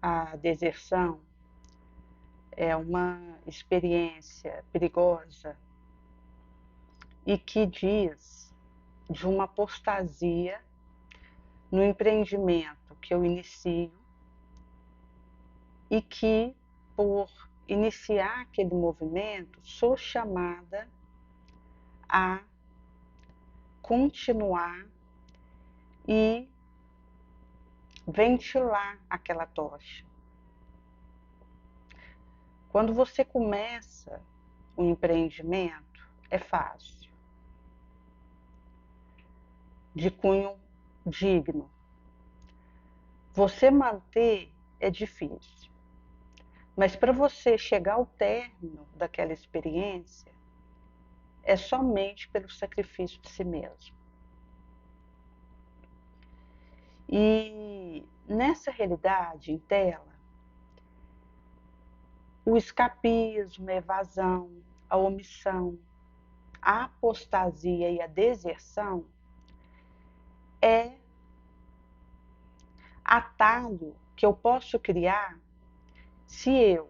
a deserção é uma experiência perigosa e que diz de uma apostasia no empreendimento que eu inicio e que, por iniciar aquele movimento, sou chamada a continuar e ventilar aquela tocha. Quando você começa um empreendimento, é fácil, de cunho digno. Você manter é difícil, mas para você chegar ao término daquela experiência, é somente pelo sacrifício de si mesmo. E nessa realidade em tela, o escapismo, a evasão, a omissão, a apostasia e a deserção é atalho que eu posso criar se eu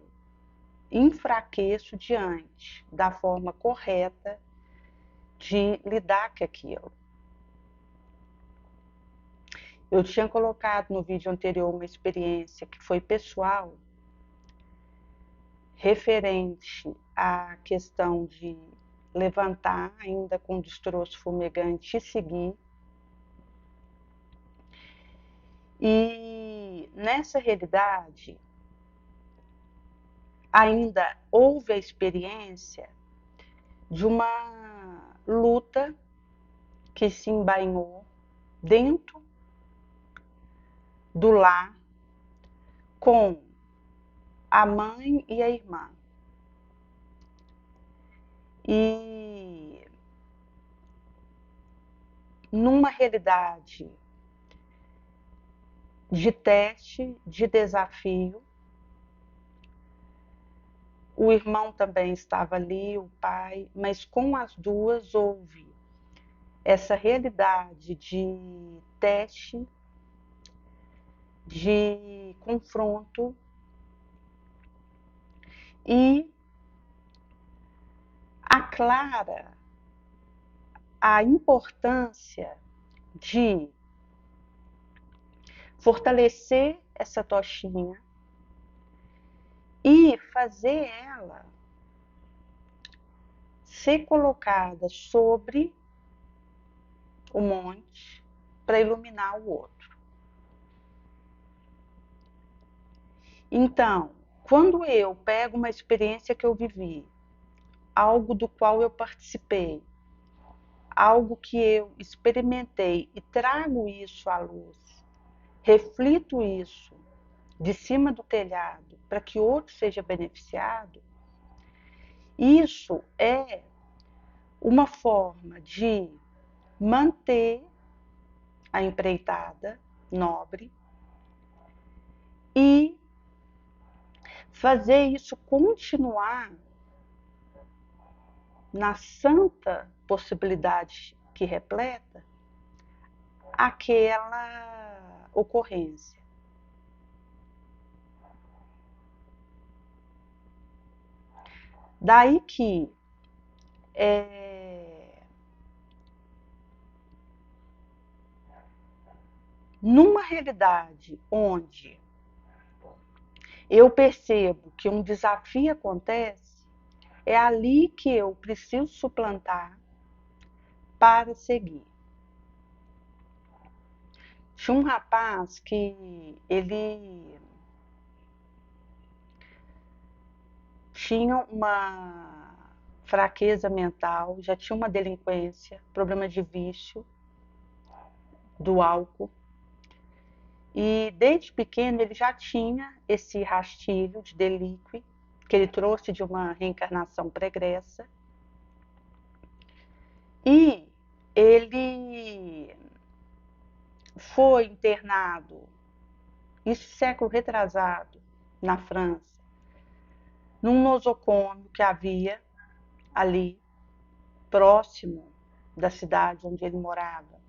enfraqueço diante da forma correta de lidar com aquilo. Eu tinha colocado no vídeo anterior uma experiência que foi pessoal, referente à questão de levantar ainda com destroço fumegante e seguir. E nessa realidade, ainda houve a experiência de uma luta que se embainhou dentro do lar com a mãe e a irmã. E numa realidade de teste, de desafio, o irmão também estava ali, o pai, mas com as duas houve essa realidade de teste, de confronto e aclara a importância de fortalecer essa tochinha e fazer ela ser colocada sobre o monte para iluminar o outro. Então, quando eu pego uma experiência que eu vivi, algo do qual eu participei, algo que eu experimentei e trago isso à luz, reflito isso de cima do telhado para que outro seja beneficiado, isso é uma forma de manter a empreitada nobre e fazer isso continuar na santa possibilidade que repleta aquela ocorrência. Daí que numa realidade onde eu percebo que um desafio acontece, é ali que eu preciso suplantar para seguir. Tinha um rapaz que ele tinha uma fraqueza mental, já tinha uma delinquência, problema de vício do álcool. E desde pequeno ele já tinha esse rastilho de delíquio que ele trouxe de uma reencarnação pregressa. E ele foi internado, isso século retrasado, na França, num nosocômio que havia ali, próximo da cidade onde ele morava,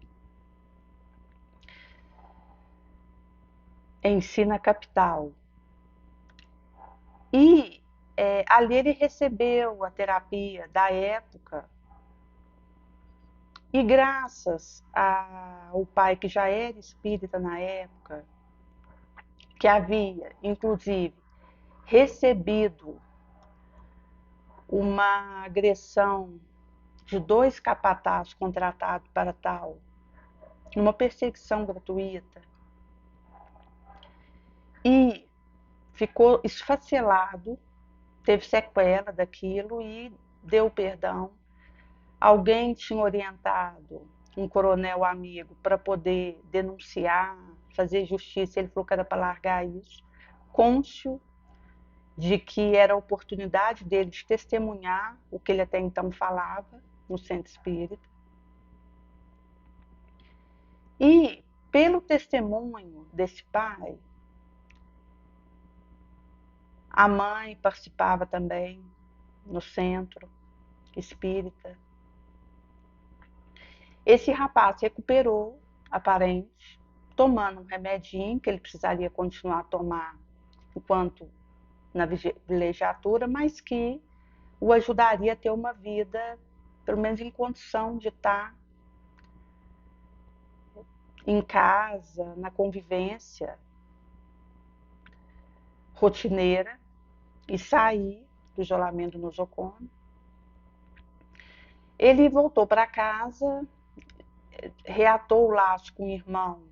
em si na capital. E ali ele recebeu a terapia da época, e graças ao pai que já era espírita na época, que havia, inclusive, recebido uma agressão de 2 capatazes contratados para tal, numa perseguição gratuita, e ficou esfacelado, teve sequela daquilo e deu perdão. Alguém tinha orientado um coronel amigo para poder denunciar, fazer justiça, ele falou que era para largar isso, cônscio de que era a oportunidade dele de testemunhar o que ele até então falava no centro espírita. E, pelo testemunho desse pai, a mãe participava também no centro espírita. Esse rapaz recuperou a parente, tomando um remedinho que ele precisaria continuar a tomar enquanto na vilegiatura, mas que o ajudaria a ter uma vida, pelo menos em condição de estar em casa, na convivência rotineira e sair do isolamento nosocomial. Ele voltou para casa, reatou o laço com o irmão,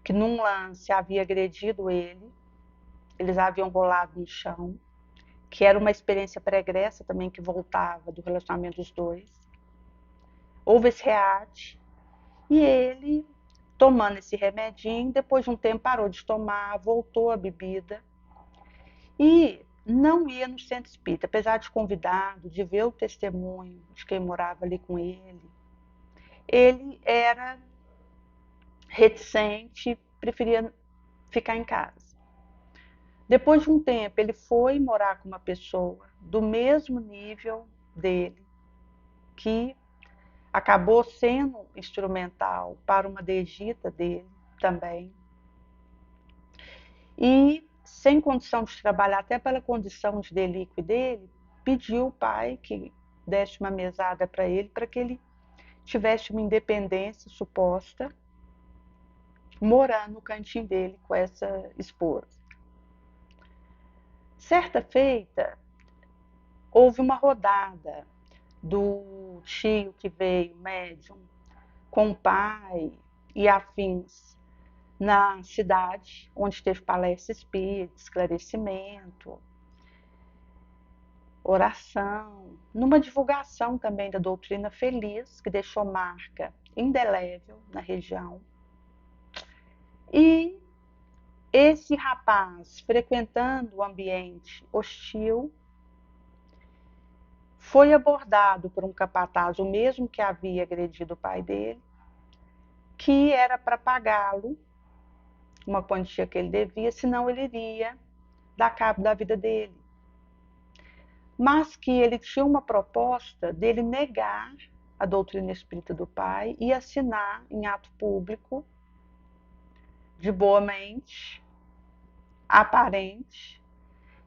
que num lance havia agredido ele, eles haviam rolado no chão, que era uma experiência pregressa também que voltava do relacionamento dos dois. Houve esse reate e ele, tomando esse remedinho, depois de um tempo parou de tomar, voltou à bebida e não ia no centro espírita, apesar de convidado, de ver o testemunho de quem morava ali com ele. Ele era reticente, preferia ficar em casa. Depois de um tempo, ele foi morar com uma pessoa do mesmo nível dele, que acabou sendo instrumental para uma desdita dele também. E, sem condição de trabalhar, até pela condição de delíquio dele, pediu o pai que desse uma mesada para ele, para que ele tivesse uma independência suposta, morando no cantinho dele com essa esposa. Certa feita, houve uma rodada do tio que veio, médium, com o pai e afins, na cidade, onde teve palestra espírita, esclarecimento, oração, numa divulgação também da doutrina feliz, que deixou marca indelével na região. E esse rapaz, frequentando o ambiente hostil, foi abordado por um capataz, o mesmo que havia agredido o pai dele, que era para pagá-lo uma quantia que ele devia, senão ele iria dar cabo da vida dele. Mas que ele tinha uma proposta dele negar a doutrina espírita do pai e assinar em ato público, de boa mente, aparente,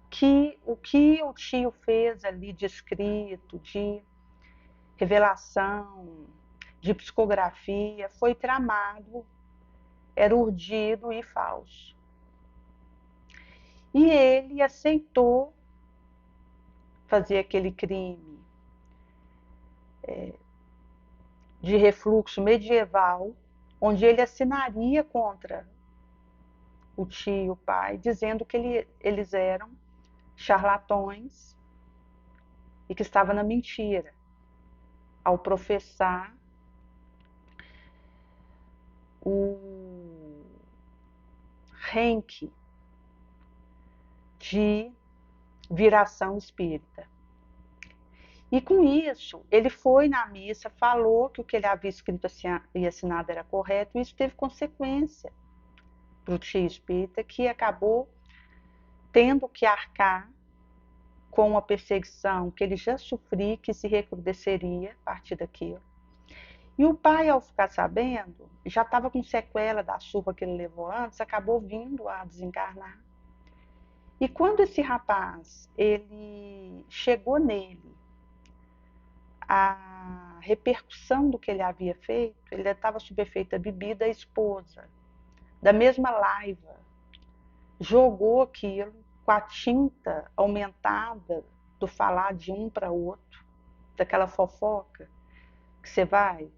que o tio fez ali de escrito, de revelação, de psicografia, foi tramado, era urdido e falso. E ele aceitou fazer aquele crime de refluxo medieval, onde ele assinaria contra o tio e o pai, dizendo que eles eram charlatões e que estava na mentira, ao professar o renque de viração espírita. E com isso, ele foi na missa, falou que o que ele havia escrito e assinado era correto, e isso teve consequência para o tio espírita, que acabou tendo que arcar com a perseguição que ele já sofria, que se recrudesceria a partir daquilo. E o pai, ao ficar sabendo, já estava com sequela da surra que ele levou antes, acabou vindo a desencarnar. E quando esse rapaz, ele chegou nele, a repercussão do que ele havia feito, ele estava sob efeito da bebida, a esposa, da mesma raiva, jogou aquilo com a tinta aumentada do falar de um para outro, daquela fofoca, que você vai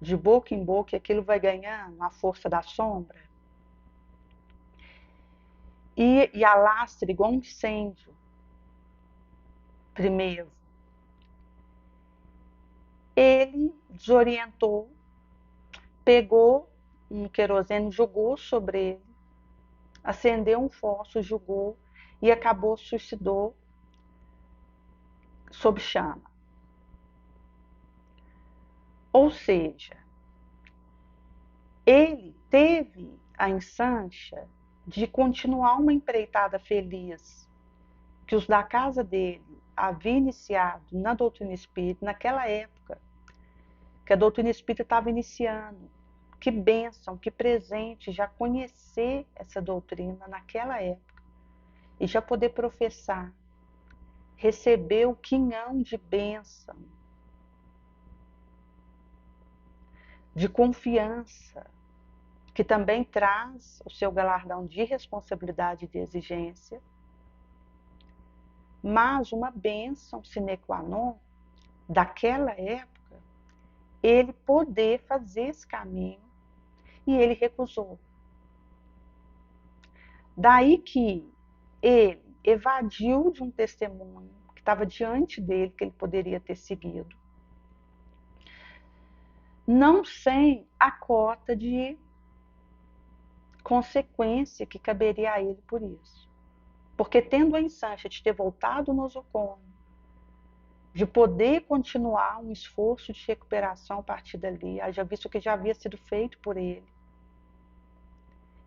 de boca em boca e aquilo vai ganhando a força da sombra. E alastra igual um incêndio. Primeiro, ele desorientou, pegou um querosene, jogou sobre ele, acendeu um fósforo, jogou e acabou, suicidou sob chama. Ou seja, ele teve a insância de continuar uma empreitada feliz que os da casa dele haviam iniciado na doutrina espírita, naquela época que a doutrina espírita estava iniciando. Que bênção, que presente já conhecer essa doutrina naquela época e já poder professar, receber o quinhão de bênção, de confiança, que também traz o seu galardão de responsabilidade e de exigência, mas uma bênção sine qua non daquela época, ele poder fazer esse caminho, e ele recusou. Daí que ele evadiu de um testemunho que estava diante dele, que ele poderia ter seguido, não sem a cota de consequência que caberia a ele por isso. Porque tendo a insância de ter voltado no nosocômio, de poder continuar um esforço de recuperação a partir dali, haja visto que já havia sido feito por ele,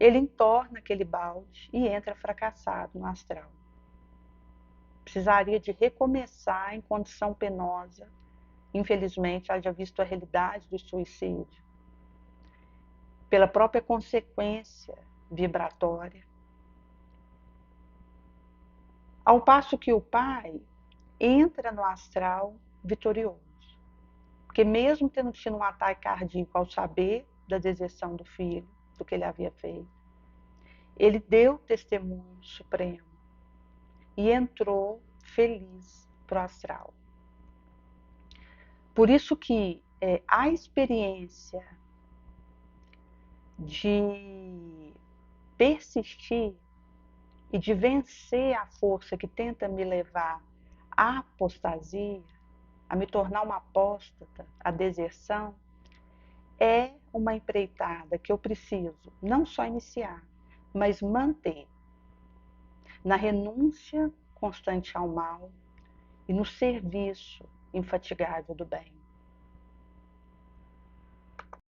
ele entorna aquele balde e entra fracassado no astral. Precisaria de recomeçar em condição penosa, infelizmente, haja visto a realidade do suicídio, pela própria consequência vibratória. Ao passo que o pai entra no astral vitorioso. Porque mesmo tendo tido um ataque cardíaco ao saber da deserção do filho, do que ele havia feito, ele deu testemunho supremo e entrou feliz para o astral. Por isso que a experiência de persistir e de vencer a força que tenta me levar à apostasia, a me tornar uma apóstata, a deserção, é uma empreitada que eu preciso não só iniciar, mas manter na renúncia constante ao mal e no serviço infatigável do bem.